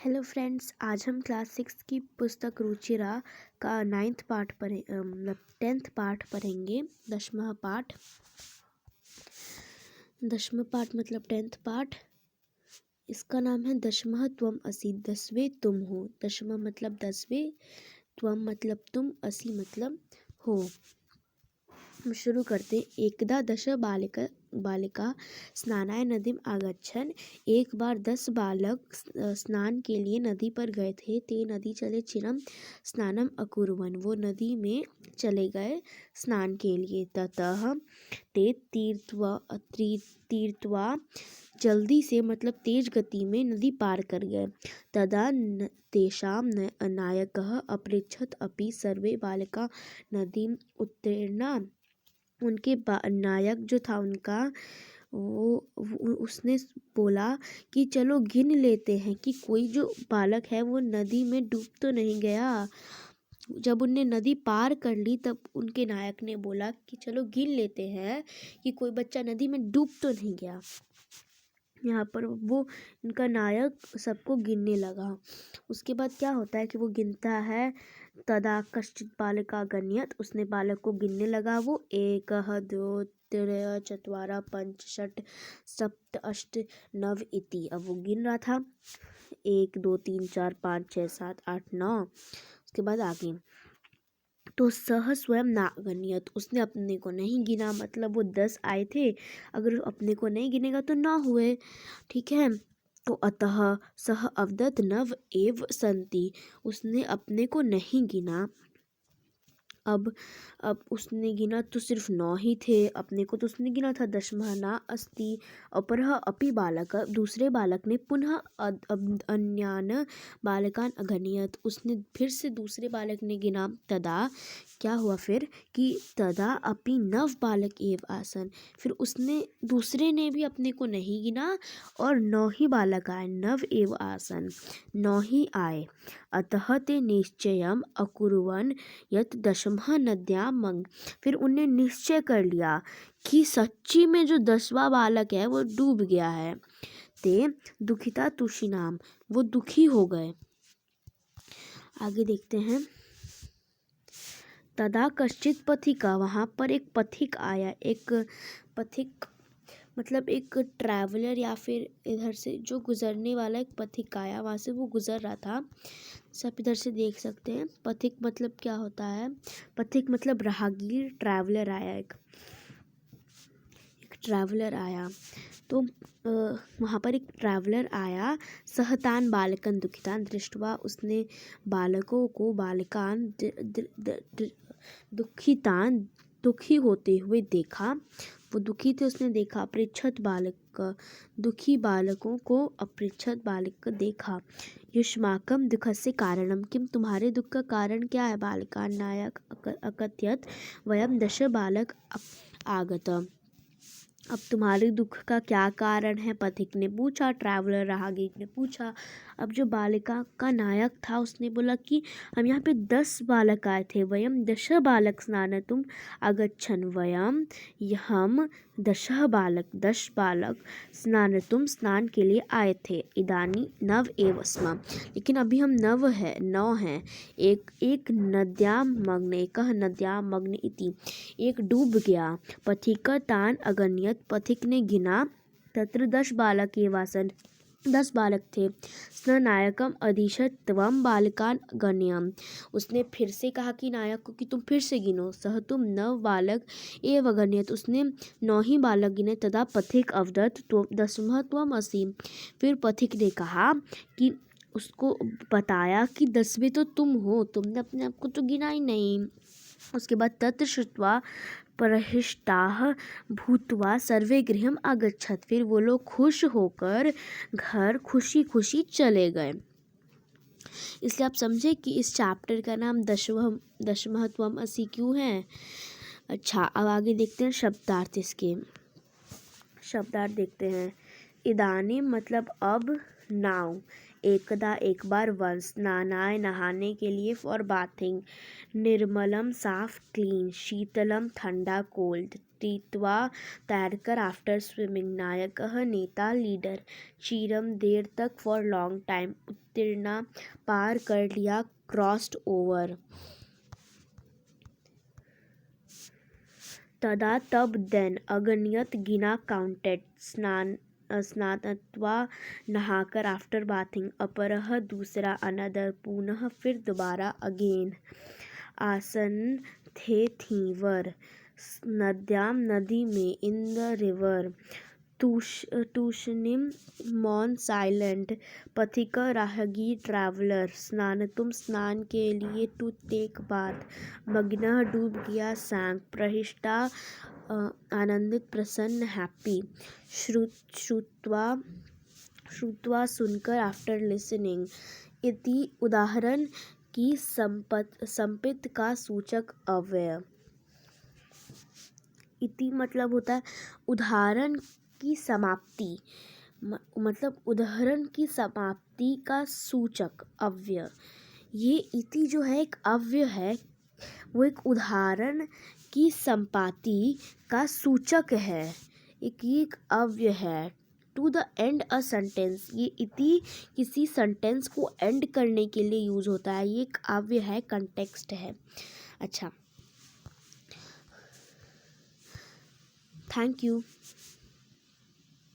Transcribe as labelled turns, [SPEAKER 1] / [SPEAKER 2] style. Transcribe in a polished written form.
[SPEAKER 1] Hello friends, आज हम class 6 की पुस्तक रुचिरा का 9th पार्ट मतलब 10th पार्ट पढ़ेंगे। दसवां पार्ट मतलब 10th पार्ट। इसका नाम है दशमः त्वम असि, 10वें तुम हो। दशमः मतलब 10वें, त्वम मतलब तुम, असि मतलब हो। हम शुरू करते। एकदा दश बालिका स्नानाय नदीम आगच्छन्। एक बार 10 बालक स्नान के लिए नदी पर गए थे। ते नदी चले चिरम स्नानम अकुर्वन्, वो नदी में चले गए स्नान के लिए। ततः ते तीर्त्वा जल्दी से मतलब तेज गति में नदी पार कर गए। तदा तेषां नायकः अपृच्छत् अपि सर्वे बालका नदीम उत्तीर्णा। उनके नायक जो था उनका, उसने बोला कि चलो गिन लेते हैं कि कोई जो बालक है वो नदी में डूब तो नहीं गया। जब उनने नदी पार कर ली तब उनके नायक ने बोला कि चलो गिन लेते हैं कि कोई बच्चा नदी में डूब तो नहीं गया। यहाँ पर वो उनका नायक सबको गिनने लगा। उसके बाद क्या होता है कि वो गिनता है। तदा कश्चित् बालका गण्यत्, उसने बालक को गिनने लगा। वो 1 2 3 4 5 6 7 8 9 इति। अब वो गिन रहा था 1 2 3 4 5 6 7 8 9। उसके बाद आगे तो सह स्वयं ना गण्यत, उसने अपने को नहीं गिना। मतलब वो 10 आए थे, अगर अपने को नहीं गिनेगा तो ना हुए। ठीक है, तो अतः सह अवदत् नव एव संति, उसने अपने को नहीं गिना। अब उसने गिना तो सिर्फ 9 ही थे, अपने को तो उसने गिना था। दशमः न अस्ति अपरः अपि बालक, दूसरे बालक ने पुनः अन्यान बालकान अगणयत्, उसने फिर से दूसरे बालक ने गिना। तदा क्या हुआ फिर कि तदा अपि 9 बालक एव आसन, फिर उसने दूसरे ने भी अपने को नहीं गिना और 9 ही बालक आए। 9 एव आसन, 9 ही आए। अतः ते निश्चयम् अकुर्वन् यत् दशमः नद्यां मंग, फिर उन्हें निश्चय कर लिया कि सच्ची में जो 10वां बालक है वो डूब गया है। ते दुखिता तुषिनाम, वो दुखी हो गए। आगे देखते हैं। तदा कश्चित पथिका, वहाँ पर एक पथिक आया। एक पथिक मतलब एक ट्रैवलर या फिर इधर से जो गुजरने वाला एक पथिक आया, वहाँ से वो गुजर रहा था। सब इधर से देख सकते हैं। पथिक मतलब क्या होता है? पथिक मतलब राहगीर, ट्रैवलर आया। एक ट्रैवलर आया तो वहाँ पर एक ट्रैवलर आया। सहतान बालकन दुखितान दृष्टवा, उसने बालकों को बालकान दुखितान, दुखी होते हुए देखा। वो दुखी थे, उसने देखा। अपृच्छत बालक, दुखी बालकों को अपृच्छत बालक देखा। युष्माकम दुखस्य कारणम किम, तुम्हारे दुख का कारण क्या है? बालका नायक अकथयत वयम 10 बालक आगत, अब तुम्हारे दुख का क्या कारण है? पथिक ने पूछा, ट्रैवलर राहगीर ने पूछा। अब जो बालिका का नायक था उसने बोला कि हम यहाँ पे 10 बालक आए थे। वयम 10 बालक स्नानतुम आगच्छन्, वयम हम 10 बालक 10 बालक स्नानतुम स्नान के लिए आए थे। इदानी 9 एव स्म, लेकिन अभी हम 9 हैं। एक नद्यां मग्न, एकः नद्यां मग्न इति, एक डूब गया। पथिक तान अगण्यत, पथिक ने गिना। तत्र 10 बालक एवासन, 10 बालक थे। स नायकम अधिशत त्वम बालकान गण्यम, उसने फिर से कहा कि नायक को कि तुम फिर से गिनो। सह तुम 9 बालक एव गण्यत, उसने 9 ही बालक गिने। तदा पथिक अवदत 10वां त्वम असि, फिर पथिक ने कहा कि उसको बताया कि 10वें तो तुम हो, तुमने अपने आप को तो गिना ही नहीं। उसके बाद तत्र श्रुत्वा परहिष्टाः भूत्वा सर्वे गृहम् आगच्छत्, फिर वो लोग खुश होकर घर खुशी खुशी चले गए। इसलिए आप समझे कि इस चैप्टर का नाम दशमः त्वम असि क्यों है। अच्छा, अब आगे देखते हैं शब्दार्थ। इसके शब्दार्थ देखते हैं। इदानी मतलब अब, नाउ एकदा एक बार, वंस स्नानाय नहाने के लिए, फॉर बाथिंग, निर्मलम साफ क्लीन, शीतलम ठंडा कोल्ड, स्थित्वा तैरकर आफ्टर स्विमिंग नायकः नेता लीडर चिरम देर तक फॉर लॉन्ग टाइम उत्तीर्णा पार कर लिया क्रॉस्ड ओवर तदा तब देन अगणित गिना काउंटेड स्नात्वा नहाकर आफ्टर बाथिंग अपरः दूसरा अनदर पुनः फिर दोबारा अगेन आसन थे थीवर नद्याम नदी में इन द रिवर टूशनिम मॉन साइलेंट पथिक राहगीर ट्रैवलर स्नानतुम स्नान के लिए टू टेक बाथ मग्न डूब गया सैंक प्रहिष्टा आनंदित प्रसन्न हैप्पी श्रुत्वा सुनकर आफ्टर लिसनिंग इति उदाहरण की संपित का सूचक अव्यय इति मतलब होता है उदाहरण की समाप्ति मतलब उदाहरण की समाप्ति का सूचक अव्यय। ये इति जो है एक अव्यय है वो एक उदाहरण की संपाति का सूचक है एक अव्यय है। To the end a sentence ये इति किसी सेंटेंस को एंड करने के लिए यूज होता है ये एक अव्यय है कंटेक्स्ट है। अच्छा थैंक यू।